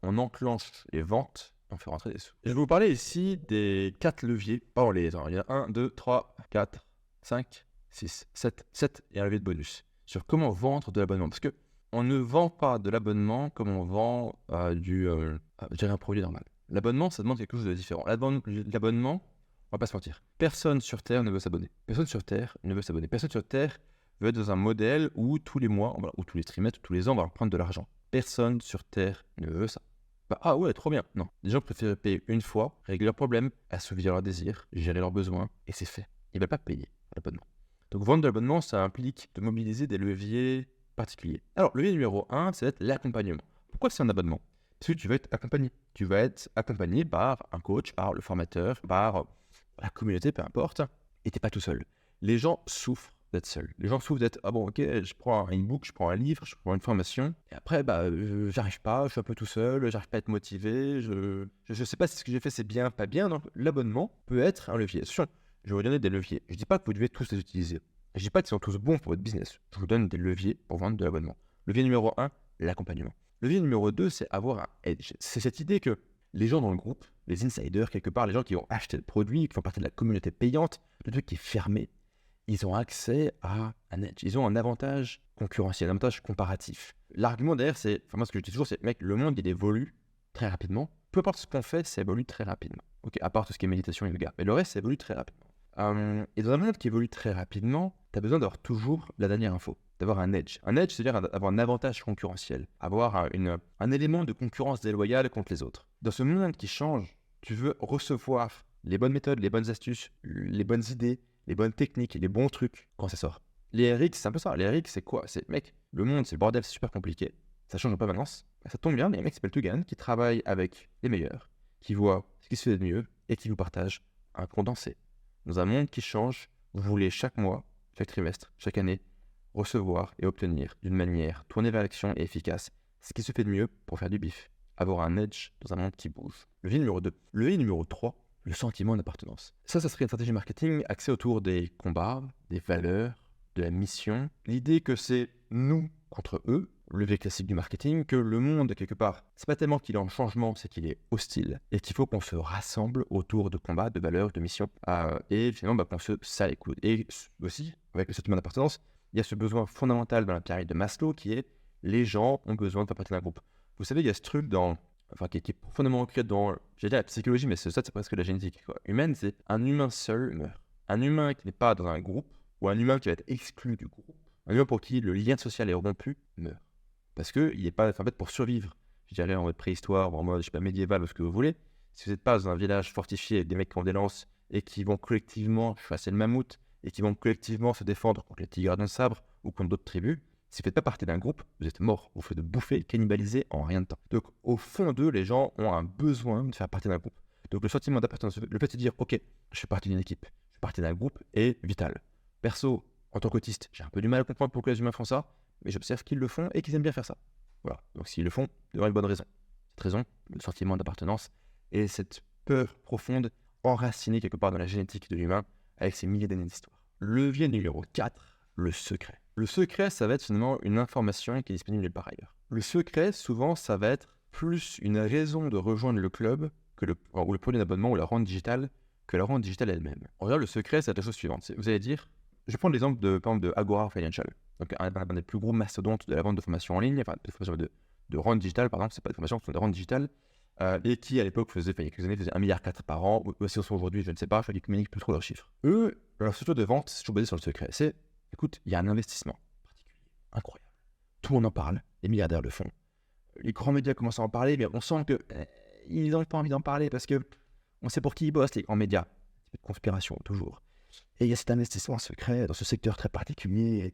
on enclenche les ventes, on fait rentrer des sous. Je vais vous parler ici des 4 leviers. Pas les temps. Il y a 1, 2, 3, 4, 5, 6, 7 et un levier de bonus. Sur comment vendre de l'abonnement. Parce que on ne vend pas de l'abonnement comme on vend je dirais un produit normal. L'abonnement, ça demande quelque chose de différent. L'abonnement, on va pas se mentir. Personne sur Terre ne veut s'abonner. Personne sur Terre ne veut s'abonner. Personne sur Terre veut être dans un modèle où tous les mois, ou tous les trimestres, ou tous les ans, on va leur prendre de l'argent. Personne sur Terre ne veut ça. Ah ouais, trop bien. Non. Les gens préfèrent payer une fois, régler leurs problèmes, assouvir leurs désirs, gérer leurs besoins, et c'est fait. Ils ne veulent pas payer l'abonnement. Donc vendre de l'abonnement, ça implique de mobiliser des leviers particuliers. Alors, levier numéro 1, ça va être l'accompagnement. Pourquoi c'est un abonnement? Parce que tu vas être accompagné. Tu vas être accompagné par un coach, par le formateur, par la communauté, peu importe, et tu n'es pas tout seul. Les gens souffrent d'être seuls. Les gens souffrent d'être, ah bon, ok, je prends un e-book, je prends un livre, je prends une formation, et après, j'arrive pas, je suis un peu tout seul, j'arrive pas à être motivé, je sais pas si ce que j'ai fait c'est bien, pas bien, donc l'abonnement peut être un levier. Attention, je vais vous donner des leviers. Je dis pas que vous devez tous les utiliser. Je dis pas qu'ils sont tous bons pour votre business. Je vous donne des leviers pour vendre de l'abonnement. Levier numéro 1, l'accompagnement. Levier numéro 2, c'est avoir un edge. C'est cette idée que les gens dans le groupe, les insiders quelque part, les gens qui ont acheté le produit, qui font partie de la communauté payante, le truc qui est fermé, ils ont accès à un edge. Ils ont un avantage concurrentiel, un avantage comparatif. L'argument derrière, c'est, enfin moi ce que je dis toujours, c'est mec, le monde il évolue très rapidement. Peu importe ce qu'on fait, ça évolue très rapidement. Ok, à part tout ce qui est méditation et yoga. Mais le reste, ça évolue très rapidement. Et dans un monde qui évolue très rapidement, tu as besoin d'avoir toujours la dernière info, d'avoir un edge. Un edge, c'est-à-dire avoir un avantage concurrentiel, avoir un élément de concurrence déloyale contre les autres. Dans ce monde qui change, tu veux recevoir les bonnes méthodes, les bonnes astuces, les bonnes idées, les bonnes techniques, les bons trucs quand ça sort. Les RX, c'est un peu ça. Les RX, c'est quoi? C'est, mec, le monde, c'est le bordel, c'est super compliqué. Ça change en permanence. Ça tombe bien, il y a un mec qui s'appelle Tugan qui travaille avec les meilleurs, qui voit ce qui se fait de mieux et qui vous partage un condensé. Dans un monde qui change, vous voulez chaque mois, chaque trimestre, chaque année, recevoir et obtenir d'une manière tournée vers l'action et efficace ce qui se fait de mieux pour faire du bif. Avoir un edge dans un monde qui bouge. Levier numéro 2. Levier numéro 3, le sentiment d'appartenance. Ça serait une stratégie marketing axée autour des combats, des valeurs, de la mission. L'idée que c'est nous contre eux, le levier classique du marketing, que le monde, quelque part, c'est pas tellement qu'il est en changement, c'est qu'il est hostile, et qu'il faut qu'on se rassemble autour de combats, de valeurs, de missions, et finalement qu'on se serre les coudes. Et aussi, avec le sentiment d'appartenance, il y a ce besoin fondamental dans la pyramide de Maslow qui est les gens ont besoin de faire partie d'un groupe. Vous savez, il y a ce truc qui est profondément ancré dans, j'allais dire la psychologie, mais c'est presque la génétique humaine, c'est un humain seul meurt. Un humain qui n'est pas dans un groupe, ou un humain qui va être exclu du groupe, un humain pour qui le lien social est rompu, meurt. Parce qu'il n'est pas fait pour survivre. Je dirais en mode préhistoire, ou en mode, médiéval, ou ce que vous voulez. Si vous n'êtes pas dans un village fortifié avec des mecs qui ont des lances et qui vont collectivement chasser le mammouth et qui vont collectivement se défendre contre les tigres à sabre ou contre d'autres tribus, si vous ne faites pas partie d'un groupe, vous êtes mort. Vous faites bouffer, cannibaliser en rien de temps. Donc, au fond d'eux, les gens ont un besoin de faire partie d'un groupe. Donc, le sentiment d'appartenance, le fait de dire, ok, je fais partie d'une équipe, je fais partie d'un groupe est vital. Perso, en tant qu'autiste, j'ai un peu du mal à comprendre pourquoi les humains font ça, mais j'observe qu'ils le font et qu'ils aiment bien faire ça. Voilà. Donc, s'ils le font, il y aura une bonne raison. Cette raison, le sentiment d'appartenance et cette peur profonde enracinée quelque part dans la génétique de l'humain avec ses milliers d'années d'histoire. Levier numéro 4, le secret. Le secret, ça va être finalement une information qui est disponible nulle part ailleurs. Le secret, souvent, ça va être plus une raison de rejoindre le club ou le produit d'abonnement ou la rente digitale que la rente digitale elle-même. En vrai, le secret, c'est la chose suivante. Vous allez dire, je vais prendre l'exemple par exemple, de Agora Financial. Donc, un des plus gros mastodontes de la vente de formation en ligne, enfin, de rente digitale, par exemple, c'est pas des formations, ce sont des rentes digitales, et qui, à l'époque, il y a quelques années, faisaient 1,4 milliard par an, ou si on sont aujourd'hui, je ne sais pas, ils communiquent plus trop leurs chiffres. Eux, leur structure de vente, c'est toujours basé sur le secret. C'est, écoute, il y a un investissement particulier, incroyable. Tout le monde en parle, les milliardaires le font. Les grands médias commencent à en parler, mais on sent que ils n'ont pas envie d'en parler parce que on sait pour qui ils bossent, les grands médias. Un petit peu de conspiration, toujours. Et il y a cet investissement secret dans ce secteur très particulier.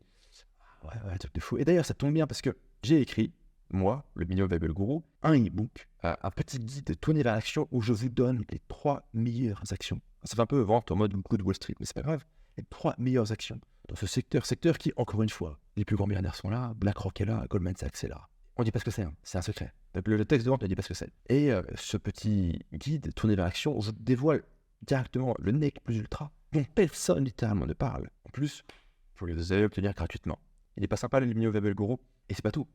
Ouais, truc de fou. Et d'ailleurs, ça tombe bien parce que j'ai écrit, moi, le Million Viable Guru, un e-book, un petit guide tourné vers l'action où je vous donne les 3 meilleures actions. Ça fait un peu vente en mode Good Wall Street, mais c'est pas grave. Les 3 meilleures actions dans ce secteur qui, encore une fois, les plus grands millionnaires sont là, BlackRock est là, Goldman Sachs est là. On ne dit pas ce que c'est, hein. C'est un secret. Donc, le texte de vente ne dit pas ce que c'est. Et ce petit guide tourné vers l'action, je dévoile directement le nec plus ultra, dont personne littéralement ne parle. En plus, vous les allez obtenir gratuitement. Il n'est pas sympa le Million Viable Guru, et c'est pas tout.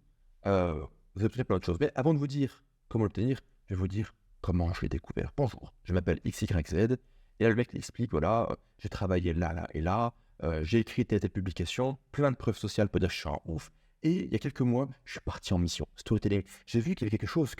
Vous obtenez plein d'autres choses. Mais avant de vous dire Comment l'obtenir? Je vais vous dire comment je l'ai découvert. Bonjour, je m'appelle XYZ. Et là, le mec l'explique, voilà, j'ai travaillé là, là et là, j'ai écrit telle publication, plein de preuves sociales pour dire que je suis un ouf. Et il y a quelques mois, je suis parti en mission, storytelling. J'ai vu qu'il y avait quelque chose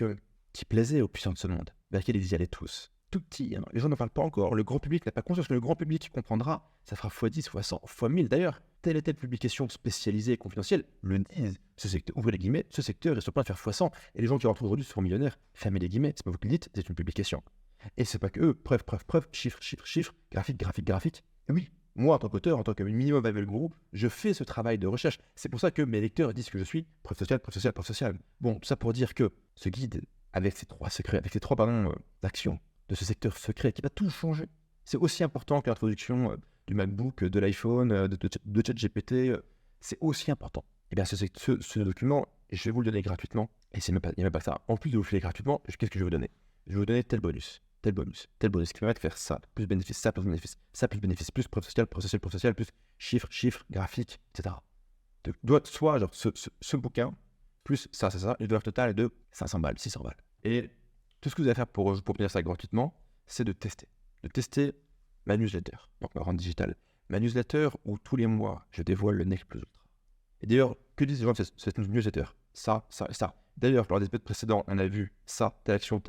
qui plaisait aux puissants de ce monde, vers lequel ils y allaient tous. Tout petit, hein. Les gens n'en parlent pas encore, le grand public n'a pas conscience, que le grand public comprendra, ça fera x10, x100, x1000 d'ailleurs. Telle et telle publication spécialisée et confidentielle le disent. Ce secteur, ouvrez les guillemets, ce secteur est sur le point de faire x100. Et les gens qui rentrent aujourd'hui seront millionnaires. Fermez les guillemets, c'est pas vous qui le dites, c'est une publication. Et c'est pas que eux, preuve, chiffre, graphique. Et oui, moi, en tant qu'auteur, en tant que minimum viable guru, je fais ce travail de recherche. C'est pour ça que mes lecteurs disent que je suis preuve sociale. Bon, tout ça pour dire que ce guide, avec ces trois secrets, avec ces trois actions de ce secteur secret qui va tout changer, c'est aussi important que l'introduction du MacBook, de l'iPhone, de ChatGPT. C'est aussi important. Et bien, ce document, je vais vous le donner gratuitement. Et il n'y a même pas ça. En plus de vous le filer gratuitement, qu'est-ce que je vais vous donner? Je vais vous donner tel bonus, qui permet de faire ça, plus bénéfice, ça, plus bénéfice, plus preuve sociale, plus chiffres, graphiques, etc. Donc, soit genre ce bouquin, plus ça, le valeur totale est de 500 balles, 600 balles. Et tout ce que vous allez faire pour obtenir ça gratuitement, c'est de tester ma newsletter, donc ma rente digitale. Ma newsletter où tous les mois, je dévoile le Nec Plus Ultra. Et d'ailleurs, que disent les gens de cette newsletter? Ça. D'ailleurs, lors des épisodes précédents, on a vu ça, telle action.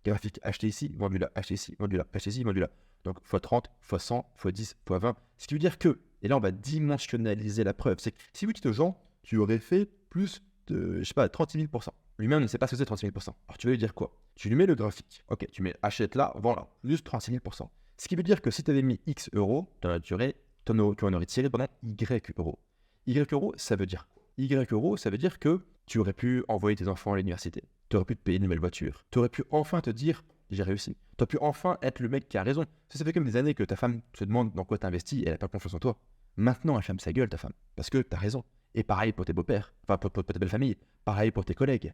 Graphique, acheter ici, vendu là, acheter ici, vendu là. Donc, x30, x100, x10, x20. Ce qui veut dire que, et là, on va dimensionnaliser la preuve. C'est que si vous dites aux gens, tu aurais fait plus de, 36 000%. Lui-même ne sait pas ce que c'est 36 000%. Alors, tu vas lui dire quoi? Tu lui mets le graphique. Ok, tu mets achète là, vends là. Juste 36 000%. Ce qui veut dire que si tu avais mis X euros, tu en aurais tiré pendant Y euros. Y euros, ça veut dire quoi? Y euros, ça veut dire que tu aurais pu envoyer tes enfants à l'université. Tu aurais pu te payer une nouvelle voiture. Tu aurais pu enfin te dire, j'ai réussi. Tu aurais pu enfin être le mec qui a raison. Ça fait comme des années que ta femme te demande dans quoi tu investis et elle n'a pas confiance en toi. Maintenant, elle ferme sa gueule, ta femme, parce que tu as raison. Et pareil pour tes beaux-pères, enfin pour ta belle famille. Pareil pour tes collègues.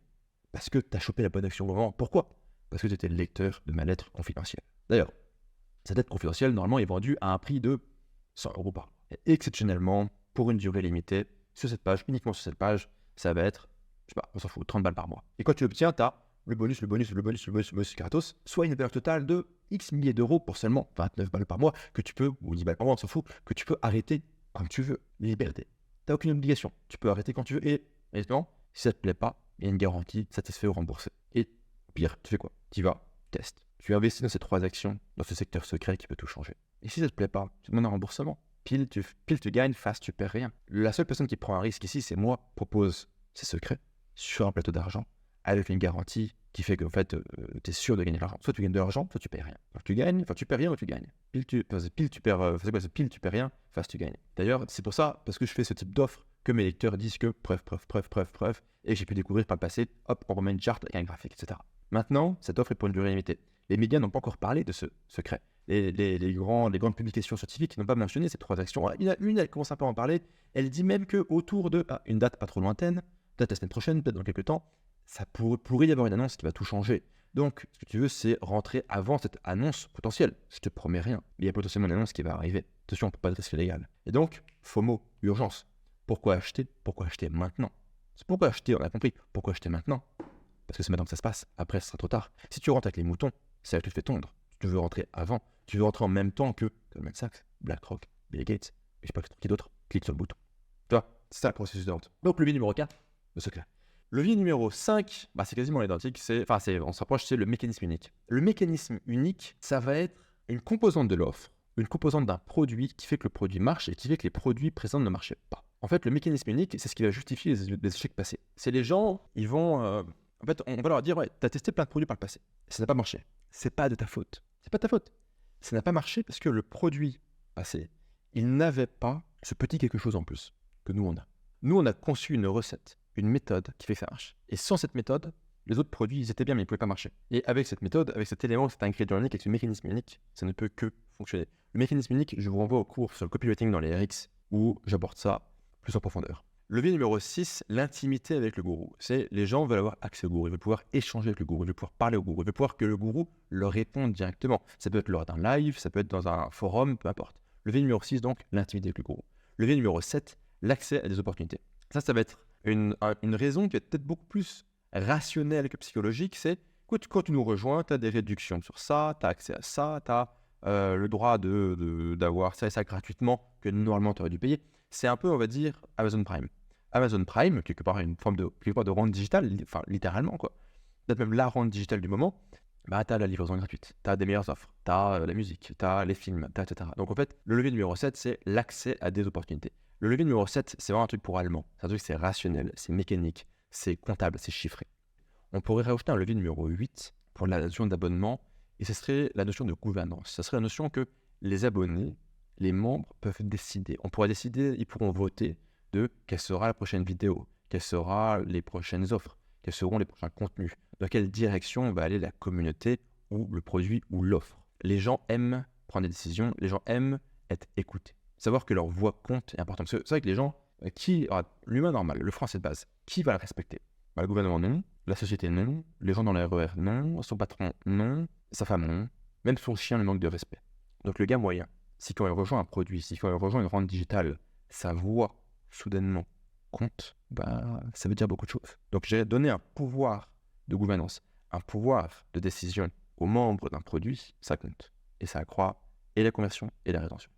Parce que tu as chopé la bonne action au moment. Pourquoi? Parce que tu étais le lecteur de ma lettre confidentielle. D'ailleurs, cette lettre confidentielle, normalement, est vendue à un prix de 100 euros par mois. Et exceptionnellement, pour une durée limitée, sur cette page, uniquement sur cette page, ça va être, je sais pas, on s'en fout, 30 balles par mois. Et quand tu l'obtiens, tu as le bonus gratos, soit une valeur totale de X milliers d'euros pour seulement 29 balles par mois, que tu peux, ou 10 balles par mois, on s'en fout, que tu peux arrêter quand tu veux. Liberté. Tu n'as aucune obligation. Tu peux arrêter quand tu veux et, honnêtement, si ça ne te plaît pas, il y a une garantie satisfait ou remboursée. Et pire, tu fais quoi? Tu vas, test. Tu investis dans ces trois actions, dans ce secteur secret qui peut tout changer. Et si ça ne te plaît pas, tu demandes un remboursement. Pile tu gagnes, face tu perds rien. La seule personne qui prend un risque ici, c'est moi, propose ces secrets sur un plateau d'argent avec une garantie qui fait qu'en fait, tu es sûr de gagner de l'argent. Soit tu gagnes de l'argent, soit tu payes rien. Enfin, tu perds rien ou tu gagnes. Pile tu perds rien, face tu gagnes. D'ailleurs, c'est pour ça, parce que je fais ce type d'offre, que mes lecteurs disent que preuve, et que j'ai pu découvrir par le passé, hop, on remet une charte avec un graphique, etc. Maintenant, cette offre est pour une durée limitée. Les médias n'ont pas encore parlé de ce secret. Les grandes publications scientifiques n'ont pas mentionné ces trois actions. Il y en a une, elle commence un peu à en parler. Elle dit même qu'autour de une date pas trop lointaine, peut-être la semaine prochaine, peut-être dans quelques temps, ça pourrait y avoir une annonce qui va tout changer. Donc, ce que tu veux, c'est rentrer avant cette annonce potentielle. Je te promets rien, mais il y a potentiellement une annonce qui va arriver. Attention, on ne peut pas de risque légal. Et donc, FOMO, urgence. Pourquoi acheter maintenant? C'est pourquoi acheter, on a compris. Pourquoi acheter maintenant? Parce que c'est maintenant que ça se passe. Après, ce sera trop tard. Si tu rentres avec les moutons, ça te fait tondre. Tu veux rentrer avant. Tu veux rentrer en même temps que Goldman Sachs, BlackRock, Bill Gates, et je sais pas qui d'autre. Clique sur le bouton. Tu vois, c'est ça le processus de vente. Donc, levier numéro 4, le secret. Levier numéro 5, c'est quasiment identique. On se rapproche, c'est le mécanisme unique. Le mécanisme unique, ça va être une composante de l'offre, une composante d'un produit qui fait que le produit marche et qui fait que les produits présents ne marchaient pas. En fait, le mécanisme unique, c'est ce qui va justifier les échecs passés. C'est les gens, ils vont... en fait, on va leur dire, ouais, t'as testé plein de produits par le passé. Ça n'a pas marché. C'est pas de ta faute. C'est pas de ta faute. Ça n'a pas marché parce que le produit passé, il n'avait pas ce petit quelque chose en plus que nous, on a. Nous, on a conçu une recette, une méthode qui fait que ça marche. Et sans cette méthode, les autres produits, ils étaient bien, mais ils ne pouvaient pas marcher. Et avec cette méthode, avec cet élément, cet ingrédient unique, avec ce mécanisme unique, ça ne peut que fonctionner. Le mécanisme unique, je vous renvoie au cours sur le copywriting dans les RX où j'aborde ça plus en profondeur. Levier numéro 6, l'intimité avec le gourou. C'est les gens veulent avoir accès au gourou, ils veulent pouvoir échanger avec le gourou, ils veulent pouvoir parler au gourou, ils veulent pouvoir que le gourou leur réponde directement. Ça peut être lors d'un live, ça peut être dans un forum, peu importe. Levier numéro 6, donc, l'intimité avec le gourou. Levier numéro 7, l'accès à des opportunités. Ça va être une raison qui va être peut-être beaucoup plus rationnel que psychologique, c'est, écoute, quand tu nous rejoins, tu as des réductions sur ça, tu as accès à ça, tu as le droit d'avoir ça et ça gratuitement que normalement tu aurais dû payer. C'est un peu, on va dire, Amazon Prime. Amazon Prime, quelque part, une forme de rente digitale, enfin littéralement, quoi. Peut-être même la rente digitale du moment. Bah, tu as la livraison gratuite, tu as des meilleures offres, tu as la musique, tu as les films, etc. Donc en fait, le levier numéro 7, c'est l'accès à des opportunités. Le levier numéro 7, c'est vraiment un truc pour allemand. C'est un truc, c'est rationnel, c'est mécanique, c'est comptable, c'est chiffré. On pourrait rajouter un levier numéro 8 pour la notion d'abonnement, et ce serait la notion de gouvernance. Ce serait la notion que les abonnés, les membres peuvent décider. On pourrait décider, ils pourront voter de quelle sera la prochaine vidéo, quelles seront les prochaines offres, quels seront les prochains contenus, dans quelle direction va aller la communauté ou le produit ou l'offre. Les gens aiment prendre des décisions, les gens aiment être écoutés. Savoir que leur voix compte est important. Parce que c'est vrai que les gens, l'humain normal, le français de base, qui va le respecter? Le gouvernement non, la société non, les gens dans la RER non, son patron non, sa femme non, même son chien le manque de respect. Donc le gars moyen, si quand il rejoint un produit, si quand il rejoint une rente digitale, sa voix soudainement compte, ça veut dire beaucoup de choses. Donc j'ai donné un pouvoir de gouvernance, un pouvoir de décision aux membres d'un produit, ça compte. Et ça accroît et la conversion et la rétention.